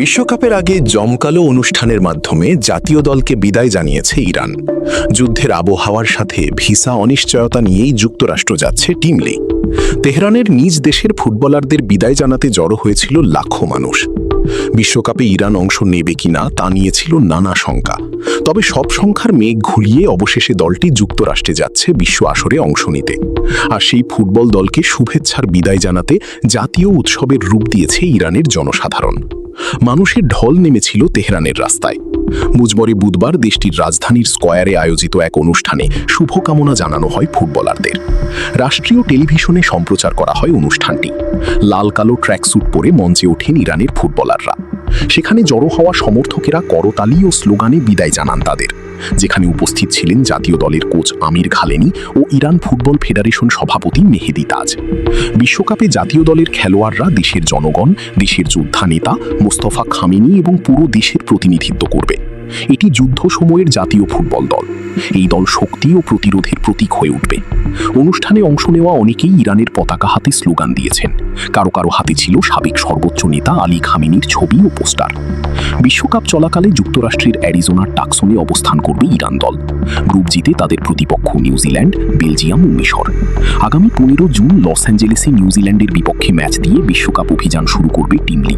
বিশ্বকাপের আগে জমকালো অনুষ্ঠানের মাধ্যমে জাতীয় দলকে বিদায় জানিয়েছে ইরান। যুদ্ধের আবহাওয়ার সাথে ভিসা অনিশ্চয়তা নিয়েই যুক্তরাষ্ট্র যাচ্ছে টিমলি। তেহরানের নিজ দেশের ফুটবলারদের বিদায় জানাতে জড়ো হয়েছিল লাখো মানুষ। বিশ্বকাপে ইরান অংশ নেবে কিনা তা নিয়েছিল নানা শঙ্কা। তবে সব সংখ্যার মেঘ ঘুরিয়ে অবশেষে দলটি যুক্তরাষ্ট্রে যাচ্ছে বিশ্ব আসরে অংশ নিতে। আর সেই ফুটবল দলকে শুভেচ্ছার বিদায় জানাতে জাতীয় উৎসবের রূপ দিয়েছে ইরানের জনসাধারণ। মানুষের ঢল নেমেছিল তেহরানের রাস্তায়। মুজবরে বুধবার দেশটির রাজধানীর স্কয়ারে আয়োজিত এক অনুষ্ঠানে শুভকামনা জানানো হয় ফুটবলারদের। রাষ্ট্রীয় টেলিভিশনে সম্প্রচার করা হয় অনুষ্ঠানটি। লাল কালো ট্র্যাকস্যুট পরে মঞ্চে ওঠেন ইরানের ফুটবলাররা। সেখানে জড়ো হওয়া সমর্থকেরা করতালি ও স্লোগানে বিদায় জানান তাদের। যেখানে উপস্থিত ছিলেন জাতীয় দলের কোচ আমির খালেনি ও ইরান ফুটবল ফেডারেশন সভাপতি মেহেদি তাজ। বিশ্বকাপে জাতীয় দলের খেলোয়াড়রা দেশের জনগণ, দেশের যোদ্ধা নেতা মোস্তফা খামেনি এবং পুরো দেশের প্রতিনিধিত্ব করবে। এটি যুদ্ধ সময়ের জাতীয় ফুটবল দল। এই দল শক্তি ও প্রতিরোধের প্রতীক হয়ে উঠবে। অনুষ্ঠানে অংশ নেওয়া অনেকেই ইরানের পতাকা হাতে স্লোগান দিয়েছেন। কারো কারো হাতে ছিল সাবেক সর্বোচ্চ নেতা আলী খামেনির ছবি ও পোস্টার। বিশ্বকাপ চলাকালে যুক্তরাষ্ট্রের অ্যারিজোনার টাকসনে অবস্থান করবে ইরান দল। গ্রুপ জিতে তাদের প্রতিপক্ষ নিউজিল্যান্ড, বেলজিয়াম ও মিশর। আগামী 15 জুন লস অ্যাঞ্জেলেসে নিউজিল্যান্ডের বিপক্ষে ম্যাচ দিয়ে বিশ্বকাপ অভিযান শুরু করবে টিমলি।